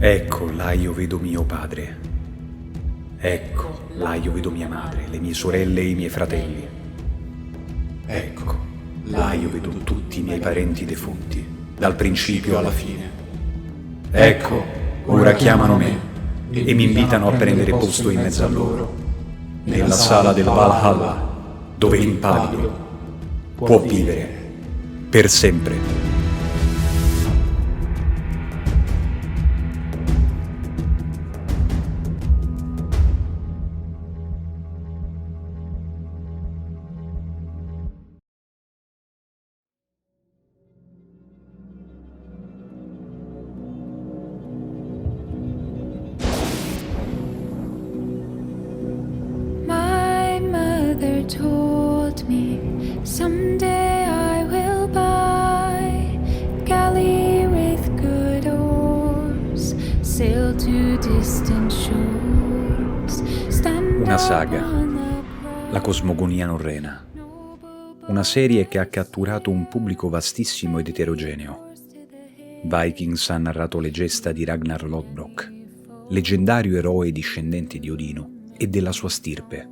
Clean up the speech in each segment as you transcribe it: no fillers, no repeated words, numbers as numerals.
Ecco, là io vedo mio padre. Ecco, là io vedo mia madre, le mie sorelle e i miei fratelli. Ecco, là io vedo tutti i miei parenti defunti, dal principio alla fine. Ecco, ora chiamano me e mi invitano a prendere posto in mezzo a loro, nella sala del Valhalla, dove l'impavido può vivere per sempre. My mother told me someday I will buy galley with good oars, sail to distant shores, stand Una saga, upon the la cosmogonia norrena. Una serie che ha catturato un pubblico vastissimo ed eterogeneo. Vikings ha narrato le gesta di Ragnar Lodbrok, leggendario eroe discendente di Odino e della sua stirpe.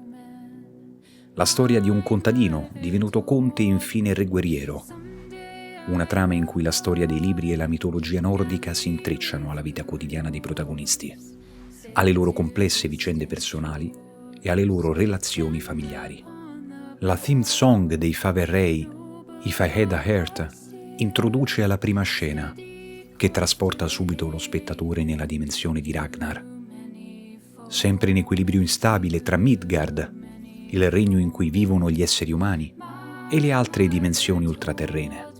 La storia di un contadino divenuto conte e infine re guerriero. Una trama in cui la storia dei libri e la mitologia nordica si intrecciano alla vita quotidiana dei protagonisti, alle loro complesse vicende personali e alle loro relazioni familiari. La theme song dei Faverrei, If I Had a Heart, introduce alla prima scena, che trasporta subito lo spettatore nella dimensione di Ragnar. Sempre in equilibrio instabile tra Midgard, il regno in cui vivono gli esseri umani, e le altre dimensioni ultraterrene.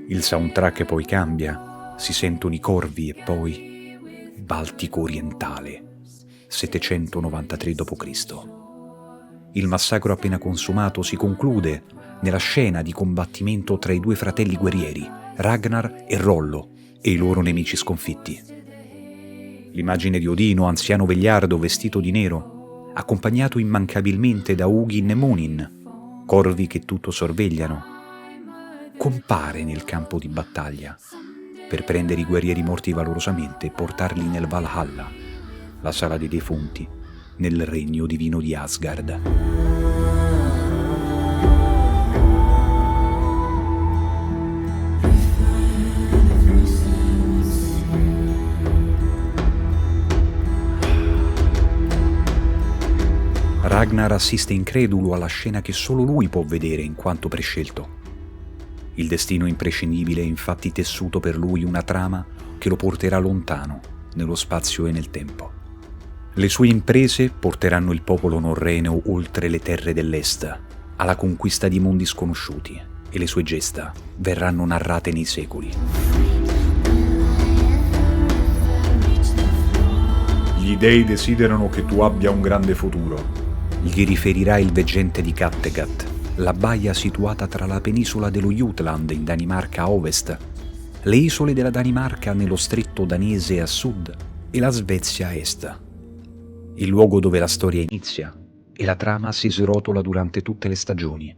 Il soundtrack poi cambia, si sentono i corvi e poi Baltico orientale, 793 d.C. Il massacro appena consumato si conclude nella scena di combattimento tra i due fratelli guerrieri, Ragnar e Rollo, e i loro nemici sconfitti. L'immagine di Odino, anziano vegliardo vestito di nero, accompagnato immancabilmente da Hugin e Munin, corvi che tutto sorvegliano, compare nel campo di battaglia per prendere i guerrieri morti valorosamente e portarli nel Valhalla, la sala dei defunti, nel regno divino di Asgard. Ragnar assiste incredulo alla scena che solo lui può vedere in quanto prescelto. Il destino imprescindibile è infatti tessuto per lui una trama che lo porterà lontano, nello spazio e nel tempo. Le sue imprese porteranno il popolo norreno oltre le terre dell'Est, alla conquista di mondi sconosciuti, e le sue gesta verranno narrate nei secoli. Gli dei desiderano che tu abbia un grande futuro. Gli riferirà il veggente di Kattegat, la baia situata tra la penisola dello Jutland in Danimarca a ovest, le isole della Danimarca nello stretto danese a sud e la Svezia a est. Il luogo dove la storia inizia e la trama si srotola durante tutte le stagioni.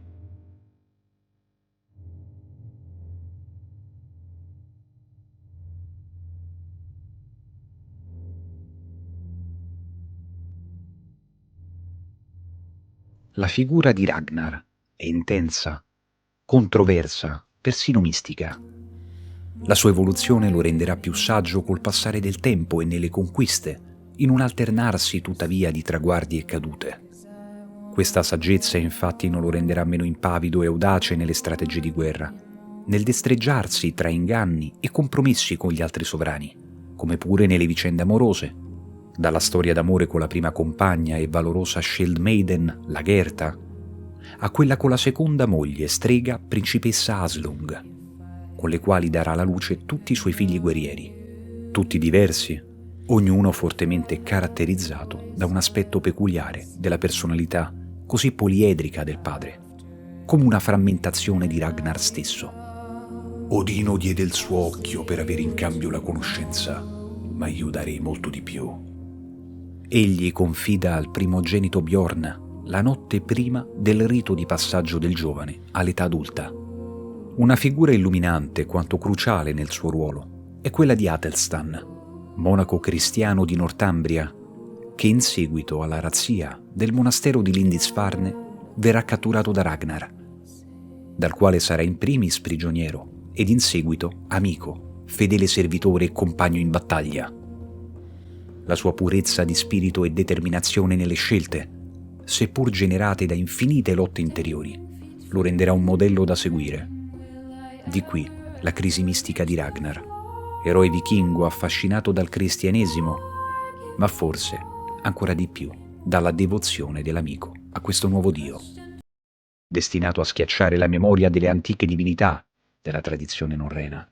La figura di Ragnar è intensa, controversa, persino mistica. La sua evoluzione lo renderà più saggio col passare del tempo e nelle conquiste, in un alternarsi tuttavia di traguardi e cadute. Questa saggezza infatti non lo renderà meno impavido e audace nelle strategie di guerra, nel destreggiarsi tra inganni e compromessi con gli altri sovrani, come pure nelle vicende amorose, dalla storia d'amore con la prima compagna e valorosa Shield Maiden, la Gerta, a quella con la seconda moglie, strega principessa Aslung, con le quali darà alla luce tutti i suoi figli guerrieri, tutti diversi, ognuno fortemente caratterizzato da un aspetto peculiare della personalità così poliedrica del padre, come una frammentazione di Ragnar stesso. Odino diede il suo occhio per avere in cambio la conoscenza, ma io darei molto di più. Egli confida al primogenito Bjorn la notte prima del rito di passaggio del giovane all'età adulta. Una figura illuminante quanto cruciale nel suo ruolo è quella di Athelstan, monaco cristiano di Northumbria, che in seguito alla razzia del monastero di Lindisfarne verrà catturato da Ragnar, dal quale sarà in primis prigioniero ed in seguito amico, fedele servitore e compagno in battaglia. La sua purezza di spirito e determinazione nelle scelte, seppur generate da infinite lotte interiori, lo renderà un modello da seguire. Di qui la crisi mistica di Ragnar, eroe vichingo affascinato dal cristianesimo, ma forse ancora di più dalla devozione dell'amico a questo nuovo dio, destinato a schiacciare la memoria delle antiche divinità della tradizione norrena.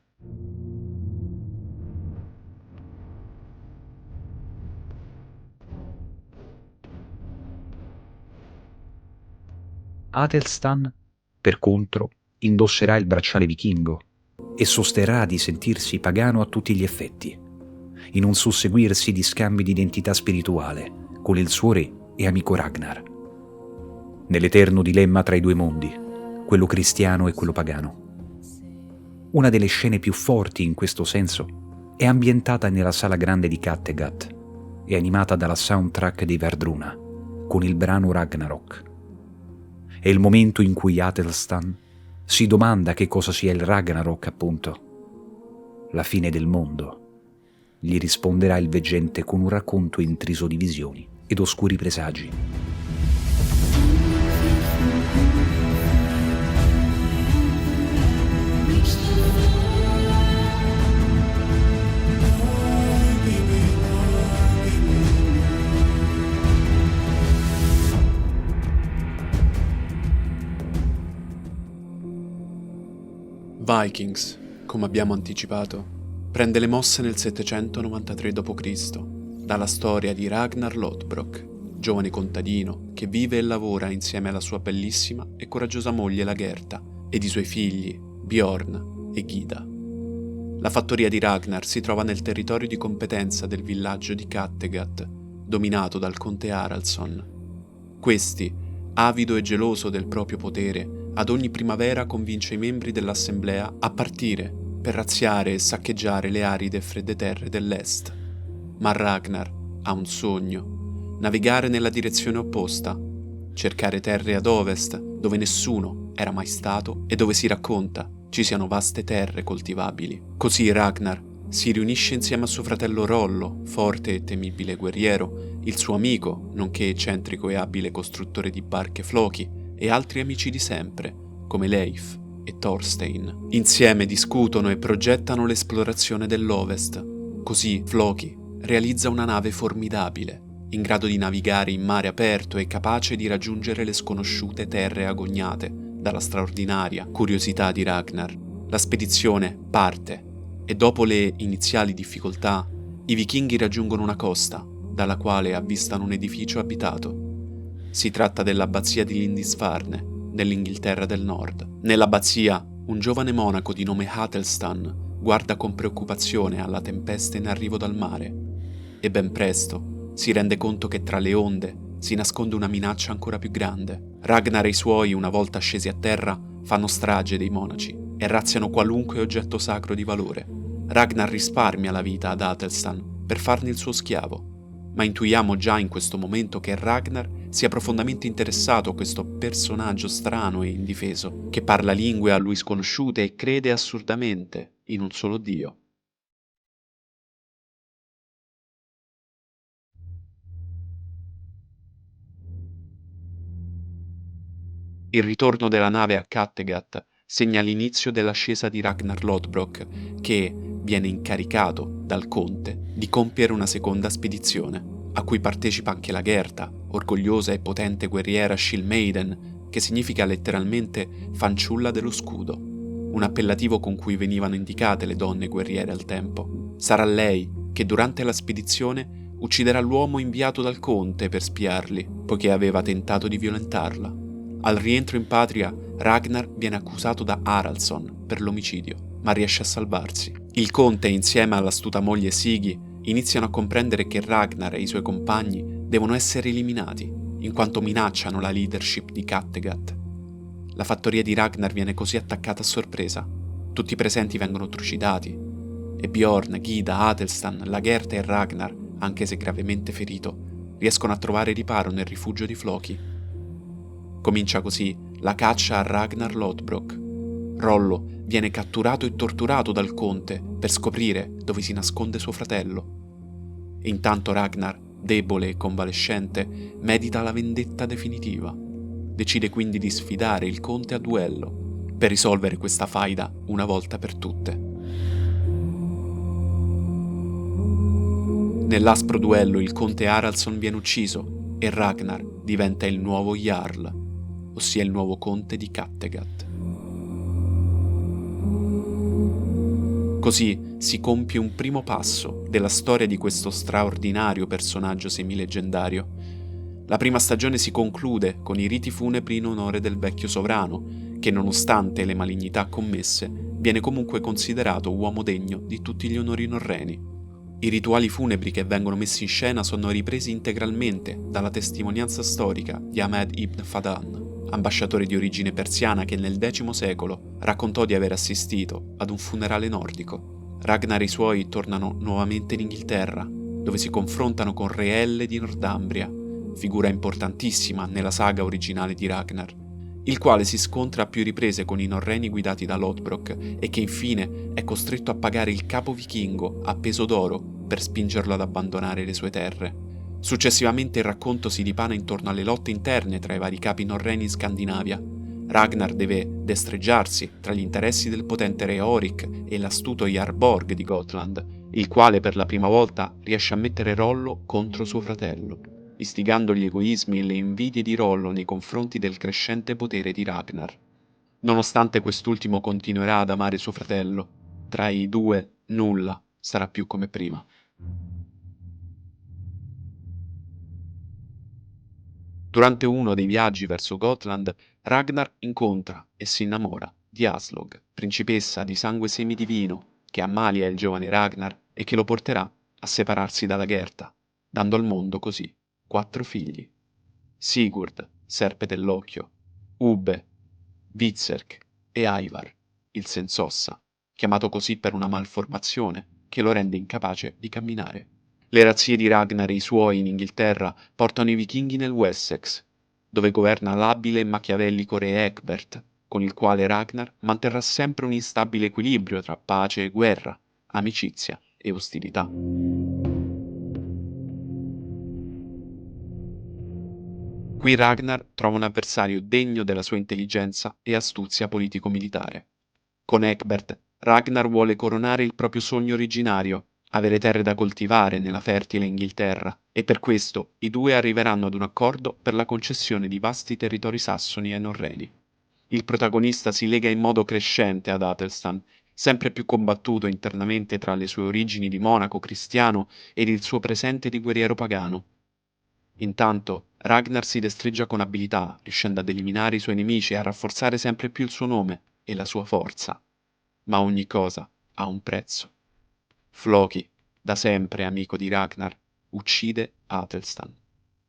Athelstan, per contro, indosserà il bracciale vichingo e sosterrà di sentirsi pagano a tutti gli effetti, in un susseguirsi di scambi di identità spirituale con il suo re e amico Ragnar, nell'eterno dilemma tra i due mondi, quello cristiano e quello pagano. Una delle scene più forti in questo senso è ambientata nella sala grande di Kattegat e animata dalla soundtrack di Verdruna, con il brano Ragnarok. È il momento in cui Athelstan si domanda che cosa sia il Ragnarok, appunto. La fine del mondo. Gli risponderà il veggente con un racconto intriso di visioni ed oscuri presagi. Vikings, come abbiamo anticipato, prende le mosse nel 793 d.C., dalla storia di Ragnar Lodbrok, giovane contadino che vive e lavora insieme alla sua bellissima e coraggiosa moglie Lagertha ed i suoi figli Bjorn e Gyda. La fattoria di Ragnar si trova nel territorio di competenza del villaggio di Kattegat, dominato dal conte Haraldsson. Questi, avido e geloso del proprio potere, ad ogni primavera convince i membri dell'assemblea a partire per razziare e saccheggiare le aride e fredde terre dell'est. Ma Ragnar ha un sogno: navigare nella direzione opposta, cercare terre ad ovest dove nessuno era mai stato e dove si racconta ci siano vaste terre coltivabili. Così Ragnar si riunisce insieme a suo fratello Rollo, forte e temibile guerriero, il suo amico, nonché eccentrico e abile costruttore di barche Floki, e altri amici di sempre, come Leif e Thorstein. Insieme discutono e progettano l'esplorazione dell'Ovest. Così Floki realizza una nave formidabile, in grado di navigare in mare aperto e capace di raggiungere le sconosciute terre agognate dalla straordinaria curiosità di Ragnar. La spedizione parte e dopo le iniziali difficoltà, i vichinghi raggiungono una costa, dalla quale avvistano un edificio abitato. Si tratta dell'abbazia di Lindisfarne, nell'Inghilterra del Nord. Nell'abbazia, un giovane monaco di nome Athelstan guarda con preoccupazione alla tempesta in arrivo dal mare e ben presto si rende conto che tra le onde si nasconde una minaccia ancora più grande. Ragnar e i suoi, una volta scesi a terra, fanno strage dei monaci e razziano qualunque oggetto sacro di valore. Ragnar risparmia la vita ad Athelstan per farne il suo schiavo, ma intuiamo già in questo momento che Ragnar sia profondamente interessato a questo personaggio strano e indifeso, che parla lingue a lui sconosciute e crede assurdamente in un solo dio. Il ritorno della nave a Kattegat segna l'inizio dell'ascesa di Ragnar Lodbrok, che viene incaricato dal conte di compiere una seconda spedizione, a cui partecipa anche Lagertha, orgogliosa e potente guerriera Shilmaiden, che significa letteralmente fanciulla dello scudo, un appellativo con cui venivano indicate le donne guerriere al tempo. Sarà lei che durante la spedizione ucciderà l'uomo inviato dal conte per spiarli, poiché aveva tentato di violentarla. Al rientro in patria, Ragnar viene accusato da Haraldsson per l'omicidio, ma riesce a salvarsi. Il conte, insieme all'astuta moglie Sigi, iniziano a comprendere che Ragnar e i suoi compagni devono essere eliminati, in quanto minacciano la leadership di Kattegat. La fattoria di Ragnar viene così attaccata a sorpresa. Tutti i presenti vengono trucidati e Bjorn, Gyda, Athelstan, Lagertha e Ragnar, anche se gravemente ferito, riescono a trovare riparo nel rifugio di Floki. Comincia così la caccia a Ragnar Lodbrok. Rollo viene catturato e torturato dal conte per scoprire dove si nasconde suo fratello. E intanto Ragnar, debole e convalescente, medita la vendetta definitiva. Decide quindi di sfidare il conte a duello per risolvere questa faida una volta per tutte. Nell'aspro duello il conte Haraldsson viene ucciso e Ragnar diventa il nuovo Jarl, ossia il nuovo conte di Kattegat. Così si compie un primo passo della storia di questo straordinario personaggio semileggendario. La prima stagione si conclude con i riti funebri in onore del vecchio sovrano, che nonostante le malignità commesse, viene comunque considerato uomo degno di tutti gli onori norreni. I rituali funebri che vengono messi in scena sono ripresi integralmente dalla testimonianza storica di Ahmed ibn Fadan, ambasciatore di origine persiana che nel X secolo raccontò di aver assistito ad un funerale nordico. Ragnar e i suoi tornano nuovamente in Inghilterra, dove si confrontano con Re Elle di Nordambria, figura importantissima nella saga originale di Ragnar, il quale si scontra a più riprese con i norreni guidati da Lodbrok e che infine è costretto a pagare il capo vichingo a peso d'oro per spingerlo ad abbandonare le sue terre. Successivamente il racconto si dipana intorno alle lotte interne tra i vari capi norreni in Scandinavia. Ragnar deve destreggiarsi tra gli interessi del potente re Horik e l'astuto Jarl Borg di Gotland, il quale per la prima volta riesce a mettere Rollo contro suo fratello, istigando gli egoismi e le invidie di Rollo nei confronti del crescente potere di Ragnar. Nonostante quest'ultimo continuerà ad amare suo fratello, tra i due nulla sarà più come prima. Durante uno dei viaggi verso Gotland, Ragnar incontra e si innamora di Aslog, principessa di sangue semidivino, che ammalia il giovane Ragnar e che lo porterà a separarsi da Lagertha, dando al mondo così 4 figli: Sigurd, serpe dell'occhio, Ubbe, Vizerk e Ivar, il senzossa, chiamato così per una malformazione che lo rende incapace di camminare. Le razzie di Ragnar e i suoi in Inghilterra portano i vichinghi nel Wessex, dove governa l'abile e machiavellico re Egbert, con il quale Ragnar manterrà sempre un instabile equilibrio tra pace e guerra, amicizia e ostilità. Qui Ragnar trova un avversario degno della sua intelligenza e astuzia politico-militare. Con Egbert, Ragnar vuole coronare il proprio sogno originario, avere terre da coltivare nella fertile Inghilterra, e per questo i due arriveranno ad un accordo per la concessione di vasti territori sassoni ai norreni. Il protagonista si lega in modo crescente ad Athelstan, sempre più combattuto internamente tra le sue origini di monaco cristiano ed il suo presente di guerriero pagano. Intanto Ragnar si destreggia con abilità, riuscendo ad eliminare i suoi nemici e a rafforzare sempre più il suo nome e la sua forza. Ma ogni cosa ha un prezzo. Floki, da sempre amico di Ragnar, uccide Athelstan,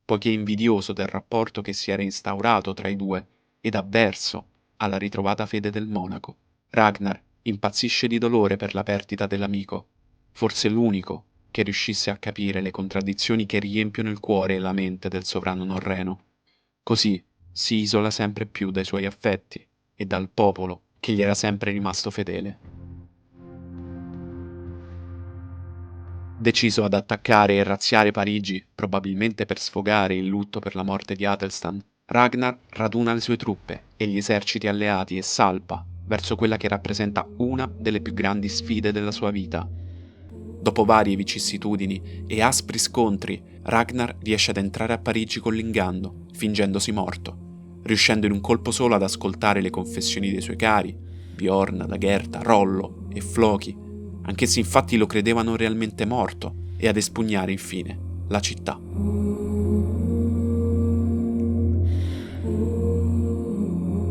poiché invidioso del rapporto che si era instaurato tra i due ed avverso alla ritrovata fede del monaco. Ragnar impazzisce di dolore per la perdita dell'amico, forse l'unico che riuscisse a capire le contraddizioni che riempiono il cuore e la mente del sovrano norreno. Così si isola sempre più dai suoi affetti e dal popolo che gli era sempre rimasto fedele. Deciso ad attaccare e razziare Parigi, probabilmente per sfogare il lutto per la morte di Athelstan, Ragnar raduna le sue truppe e gli eserciti alleati e salpa verso quella che rappresenta una delle più grandi sfide della sua vita. Dopo varie vicissitudini e aspri scontri, Ragnar riesce ad entrare a Parigi con l'inganno, fingendosi morto, riuscendo in un colpo solo ad ascoltare le confessioni dei suoi cari, Bjorn, Lagertha, Rollo e Floki, anch'essi infatti lo credevano realmente morto, e ad espugnare infine la città.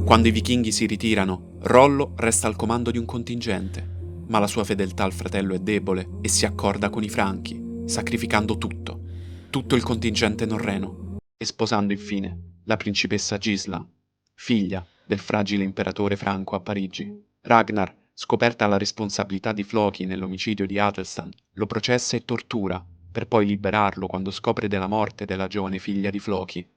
Quando i vichinghi si ritirano, Rollo resta al comando di un contingente, ma la sua fedeltà al fratello è debole e si accorda con i Franchi, sacrificando tutto il contingente norreno, e sposando infine la principessa Gisla, figlia del fragile imperatore franco a Parigi. Ragnar scoperta la responsabilità di Floki nell'omicidio di Athelstan, lo processa e tortura, per poi liberarlo quando scopre della morte della giovane figlia di Floki.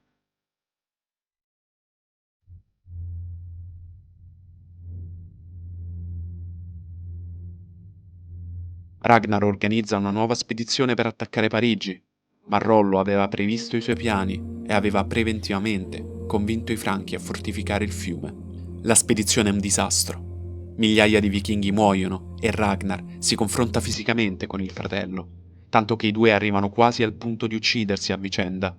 Ragnar organizza una nuova spedizione per attaccare Parigi, ma Rollo aveva previsto i suoi piani e aveva preventivamente convinto i Franchi a fortificare il fiume. La spedizione è un disastro. Migliaia di vichinghi muoiono e Ragnar si confronta fisicamente con il fratello, tanto che i due arrivano quasi al punto di uccidersi a vicenda.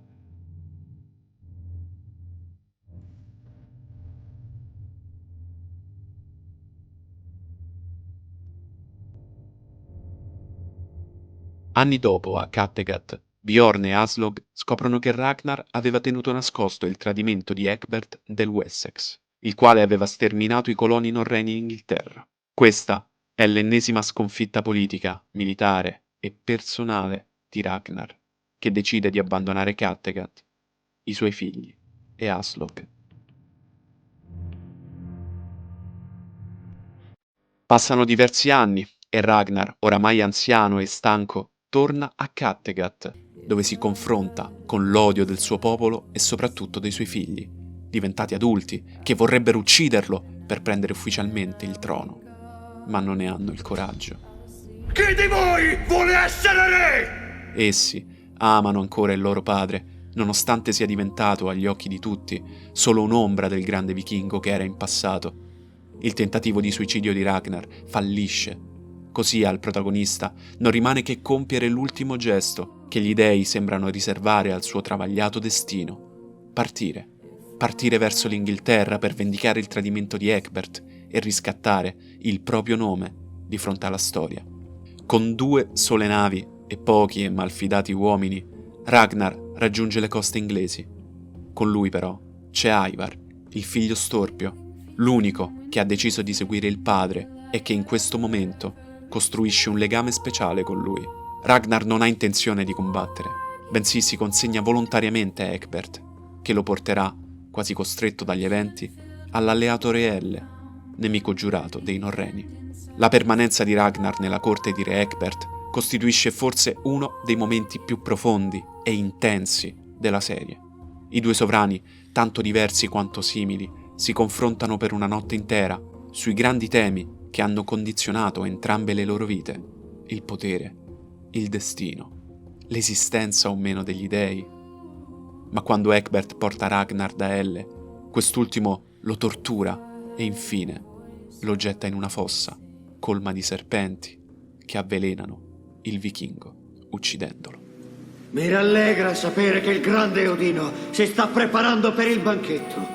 Anni dopo, a Kattegat, Bjorn e Aslog scoprono che Ragnar aveva tenuto nascosto il tradimento di Ecbert del Wessex, il quale aveva sterminato i coloni norreni in Inghilterra. Questa è l'ennesima sconfitta politica, militare e personale di Ragnar, che decide di abbandonare Kattegat, i suoi figli e Aslog. Passano diversi anni e Ragnar, oramai anziano e stanco, torna a Kattegat, dove si confronta con l'odio del suo popolo e soprattutto dei suoi figli, diventati adulti, che vorrebbero ucciderlo per prendere ufficialmente il trono, ma non ne hanno il coraggio. Chi di voi vuole essere re? Essi amano ancora il loro padre, nonostante sia diventato, agli occhi di tutti, solo un'ombra del grande vichingo che era in passato. Il tentativo di suicidio di Ragnar fallisce. Così al protagonista non rimane che compiere l'ultimo gesto che gli dei sembrano riservare al suo travagliato destino. Partire. Partire verso l'Inghilterra per vendicare il tradimento di Ecbert e riscattare il proprio nome di fronte alla storia. Con 2 sole navi e pochi e malfidati uomini, Ragnar raggiunge le coste inglesi. Con lui però c'è Ivar, il figlio storpio, l'unico che ha deciso di seguire il padre e che in questo momento costruisce un legame speciale con lui. Ragnar non ha intenzione di combattere, bensì si consegna volontariamente a Ecbert, che lo porterà, quasi costretto dagli eventi, all'alleato Reelle, nemico giurato dei Norreni. La permanenza di Ragnar nella corte di Re Ecbert costituisce forse uno dei momenti più profondi e intensi della serie. I 2 sovrani, tanto diversi quanto simili, si confrontano per una notte intera sui grandi temi che hanno condizionato entrambe le loro vite: il potere, il destino, l'esistenza o meno degli dei. Ma quando Ecbert porta Ragnar da Elle, quest'ultimo lo tortura e infine lo getta in una fossa colma di serpenti che avvelenano il vichingo, uccidendolo. Mi rallegra sapere che il grande Odino si sta preparando per il banchetto.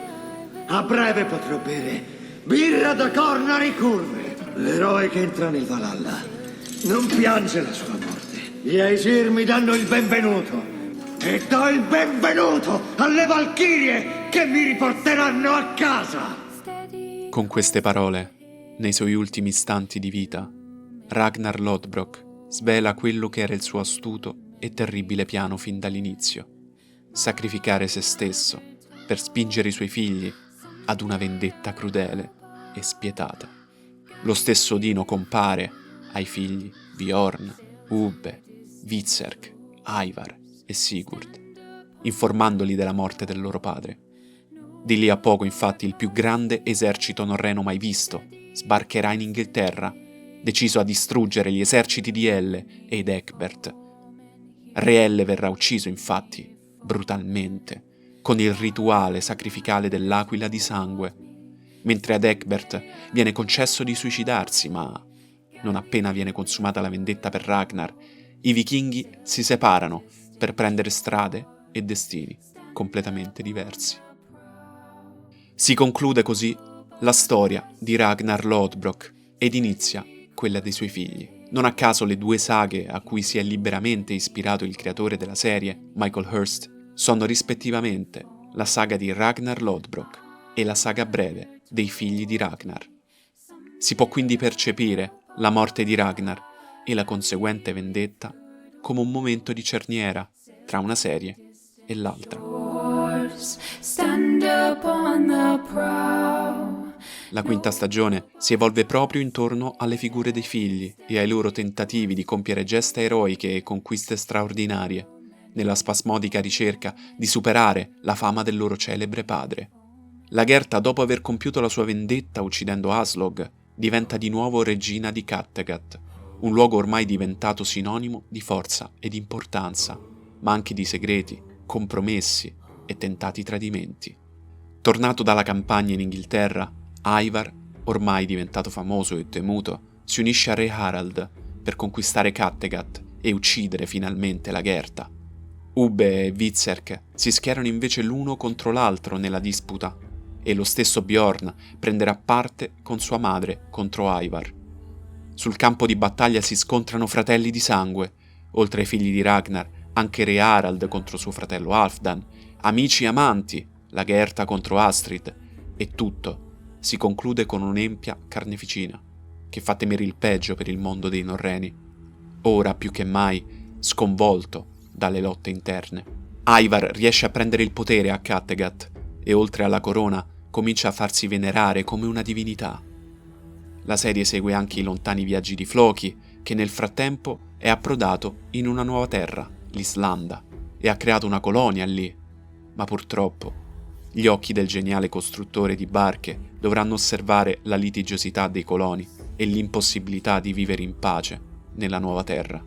A breve potrò bere birra da corna ricurve. L'eroe che entra nel Valhalla non piange la sua morte. Gli Aesir mi danno il benvenuto e do il benvenuto alle Valchirie che mi riporteranno a casa. Con queste parole, nei suoi ultimi istanti di vita, Ragnar Lodbrok svela quello che era il suo astuto e terribile piano fin dall'inizio: sacrificare se stesso per spingere i suoi figli ad una vendetta crudele e spietata. Lo stesso Odino compare ai figli Bjorn, Ubbe, Vizerk, Ivar e Sigurd, informandoli della morte del loro padre. Di lì a poco, infatti, il più grande esercito norreno mai visto sbarcherà in Inghilterra, deciso a distruggere gli eserciti di Elle ed Ecbert. Re Elle verrà ucciso, infatti, brutalmente, con il rituale sacrificale dell'aquila di sangue, mentre ad Ecbert viene concesso di suicidarsi, ma non appena viene consumata la vendetta per Ragnar, i vichinghi si separano per prendere strade e destini completamente diversi. Si conclude così la storia di Ragnar Lodbrok ed inizia quella dei suoi figli. Non a caso le 2 saghe a cui si è liberamente ispirato il creatore della serie, Michael Hirst, sono rispettivamente la saga di Ragnar Lodbrok e la saga breve dei figli di Ragnar. Si può quindi percepire la morte di Ragnar e la conseguente vendetta come un momento di cerniera tra una serie e l'altra. Stand upon the prow, La quinta stagione si evolve proprio intorno alle figure dei figli e ai loro tentativi di compiere gesta eroiche e conquiste straordinarie, nella spasmodica ricerca di superare la fama del loro celebre padre. Lagertha, dopo aver compiuto la sua vendetta uccidendo Aslog, diventa di nuovo regina di Kattegat, un luogo ormai diventato sinonimo di forza ed importanza, ma anche di segreti, compromessi e tentati tradimenti. Tornato dalla campagna in Inghilterra, Ivar, ormai diventato famoso e temuto, si unisce a re Harald per conquistare Kattegat e uccidere finalmente Lagertha. Ubbe e Vizerk si schierano invece l'uno contro l'altro nella disputa e lo stesso Bjorn prenderà parte con sua madre contro Ivar. Sul campo di battaglia si scontrano fratelli di sangue, oltre ai figli di Ragnar, anche re Harald contro suo fratello Halfdan, amici e amanti, Lagertha contro Astrid, e tutto si conclude con un'empia carneficina che fa temere il peggio per il mondo dei Norreni, ora più che mai sconvolto dalle lotte interne. Ivar riesce a prendere il potere a Kattegat e oltre alla corona comincia a farsi venerare come una divinità. La serie segue anche i lontani viaggi di Floki, che nel frattempo è approdato in una nuova terra, l'Islanda, e ha creato una colonia lì, ma purtroppo gli occhi del geniale costruttore di barche dovranno osservare la litigiosità dei coloni e l'impossibilità di vivere in pace nella nuova terra.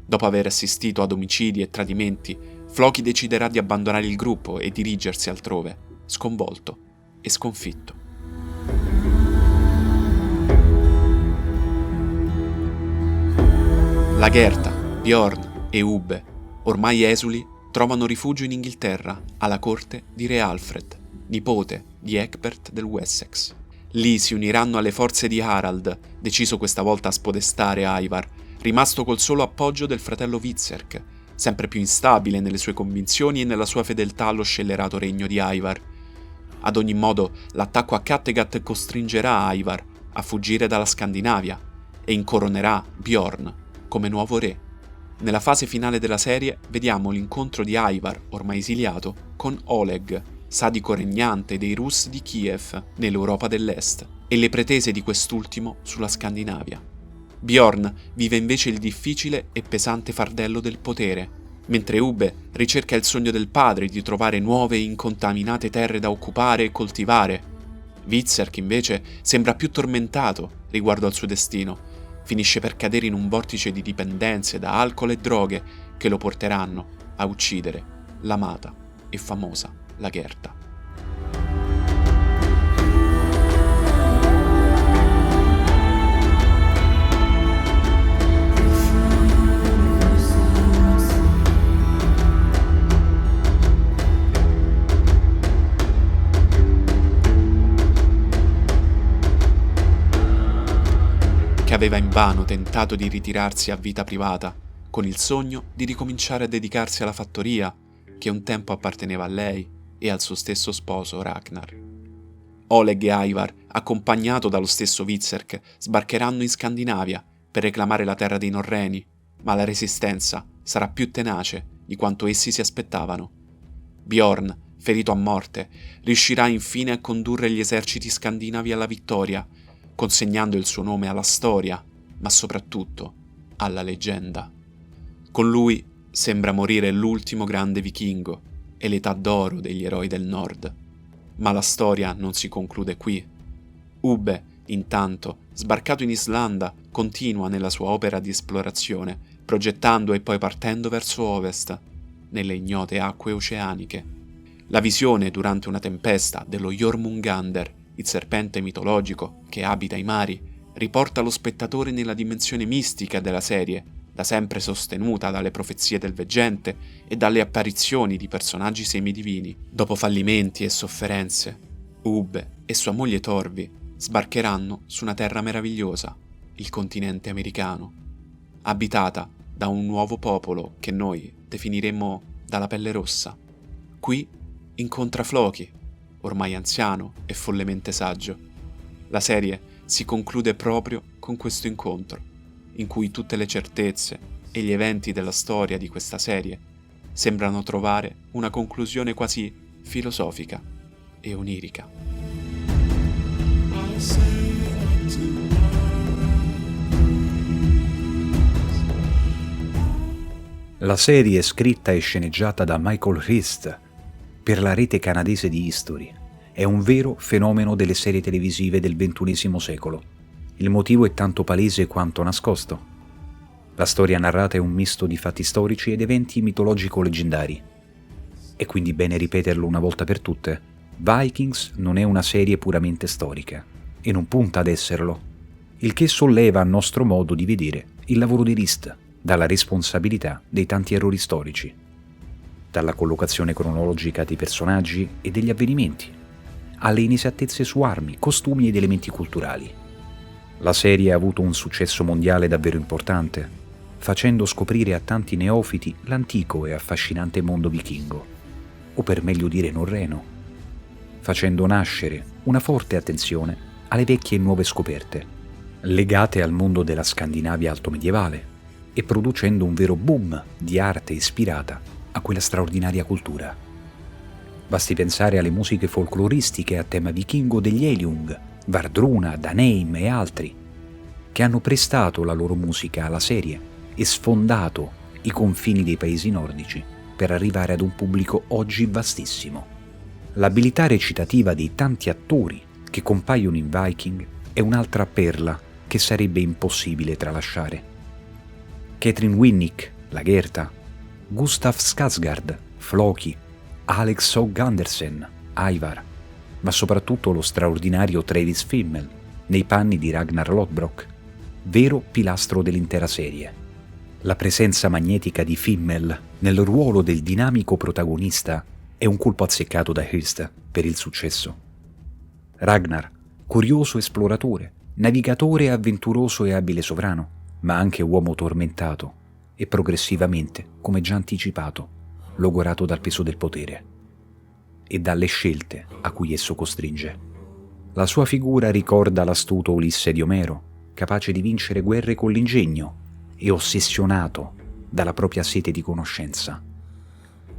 Dopo aver assistito ad omicidi e tradimenti, Floki deciderà di abbandonare il gruppo e dirigersi altrove, sconvolto e sconfitto. Lagertha, Bjorn e Ubbe, ormai esuli, trovano rifugio in Inghilterra, alla corte di re Alfred, nipote di Ecbert del Wessex. Lì si uniranno alle forze di Harald, deciso questa volta a spodestare Ivar, rimasto col solo appoggio del fratello Vizerk, sempre più instabile nelle sue convinzioni e nella sua fedeltà allo scellerato regno di Ivar. Ad ogni modo, l'attacco a Kattegat costringerà Ivar a fuggire dalla Scandinavia e incoronerà Bjorn come nuovo re. Nella fase finale della serie vediamo l'incontro di Ivar, ormai esiliato, con Oleg, sadico regnante dei Rus di Kiev nell'Europa dell'Est, e le pretese di quest'ultimo sulla Scandinavia. Bjorn vive invece il difficile e pesante fardello del potere, mentre Ubbe ricerca il sogno del padre di trovare nuove e incontaminate terre da occupare e coltivare. Vizerk invece sembra più tormentato riguardo al suo destino. Finisce per cadere in un vortice di dipendenze da alcol e droghe che lo porteranno a uccidere l'amata e famosa Lagertha. Aveva invano tentato di ritirarsi a vita privata, con il sogno di ricominciare a dedicarsi alla fattoria, che un tempo apparteneva a lei e al suo stesso sposo Ragnar. Oleg e Ivar, accompagnato dallo stesso Vizerk, sbarcheranno in Scandinavia per reclamare la terra dei Norreni, ma la resistenza sarà più tenace di quanto essi si aspettavano. Bjorn, ferito a morte, riuscirà infine a condurre gli eserciti scandinavi alla vittoria, consegnando il suo nome alla storia, ma soprattutto alla leggenda. Con lui sembra morire l'ultimo grande vichingo e l'età d'oro degli eroi del nord. Ma la storia non si conclude qui. Ubbe, intanto, sbarcato in Islanda, continua nella sua opera di esplorazione, progettando e poi partendo verso ovest, nelle ignote acque oceaniche. La visione durante una tempesta dello Jormungandr, il serpente mitologico che abita i mari, riporta lo spettatore nella dimensione mistica della serie, da sempre sostenuta dalle profezie del veggente e dalle apparizioni di personaggi semidivini. Dopo fallimenti e sofferenze, Ubbe e sua moglie Torvi sbarcheranno su una terra meravigliosa, il continente americano, abitata da un nuovo popolo che noi definiremmo dalla pelle rossa. Qui incontra Floki, ormai anziano e follemente saggio. La serie si conclude proprio con questo incontro, in cui tutte le certezze e gli eventi della storia di questa serie sembrano trovare una conclusione quasi filosofica e onirica. La serie è scritta e sceneggiata da Michael Hirst per la rete canadese di History. È un vero fenomeno delle serie televisive del XXI secolo. Il motivo è tanto palese quanto nascosto. La storia narrata è un misto di fatti storici ed eventi mitologico-leggendari. È quindi bene ripeterlo una volta per tutte: Vikings non è una serie puramente storica e non punta ad esserlo, il che solleva a nostro modo di vedere il lavoro di Hirst dalla responsabilità dei tanti errori storici, dalla collocazione cronologica dei personaggi e degli avvenimenti, alle inesattezze su armi, costumi ed elementi culturali. La serie ha avuto un successo mondiale davvero importante, facendo scoprire a tanti neofiti l'antico e affascinante mondo vichingo, o per meglio dire norreno, facendo nascere una forte attenzione alle vecchie e nuove scoperte, legate al mondo della Scandinavia altomedievale, e producendo un vero boom di arte ispirata a quella straordinaria cultura. Basti pensare alle musiche folcloristiche a tema vichingo degli Eilung, Vardruna, Daneim e altri, che hanno prestato la loro musica alla serie e sfondato i confini dei paesi nordici per arrivare ad un pubblico oggi vastissimo. L'abilità recitativa dei tanti attori che compaiono in Viking è un'altra perla che sarebbe impossibile tralasciare. Catherine Winnick, Lagertha, Gustav Skarsgård, Floki, Alex Hogg Andersen, Ivar, ma soprattutto lo straordinario Travis Fimmel nei panni di Ragnar Lodbrok, vero pilastro dell'intera serie. La presenza magnetica di Fimmel nel ruolo del dinamico protagonista è un colpo azzeccato da Hirst per il successo. Ragnar, curioso esploratore, navigatore avventuroso e abile sovrano, ma anche uomo tormentato e progressivamente, come già anticipato, logorato dal peso del potere e dalle scelte a cui esso costringe. La sua figura ricorda l'astuto Ulisse di Omero, capace di vincere guerre con l'ingegno e ossessionato dalla propria sete di conoscenza.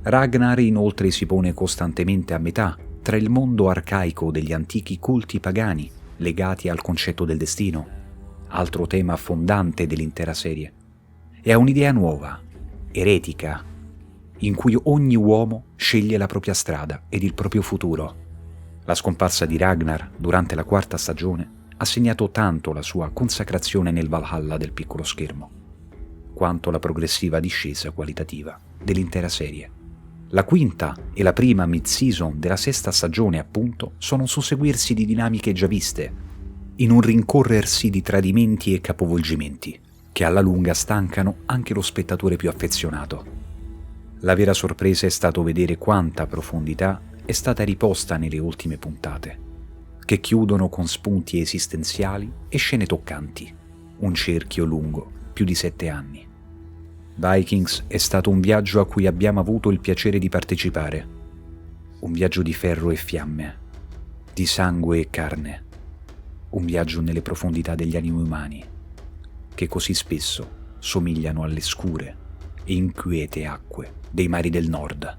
Ragnar inoltre si pone costantemente a metà tra il mondo arcaico degli antichi culti pagani legati al concetto del destino, altro tema fondante dell'intera serie, e ha un'idea nuova, eretica, in cui ogni uomo sceglie la propria strada ed il proprio futuro. La scomparsa di Ragnar durante la 4ª stagione ha segnato tanto la sua consacrazione nel Valhalla del piccolo schermo, quanto la progressiva discesa qualitativa dell'intera serie. La 5ª e la prima mid-season della 6ª stagione, appunto, sono un susseguirsi di dinamiche già viste, in un rincorrersi di tradimenti e capovolgimenti, che alla lunga stancano anche lo spettatore più affezionato. La vera sorpresa è stato vedere quanta profondità è stata riposta nelle ultime puntate, che chiudono con spunti esistenziali e scene toccanti, un cerchio lungo più di 7 anni. Vikings è stato un viaggio a cui abbiamo avuto il piacere di partecipare, un viaggio di ferro e fiamme, di sangue e carne, un viaggio nelle profondità degli animi umani, che così spesso somigliano alle scure e inquiete acque dei mari del nord.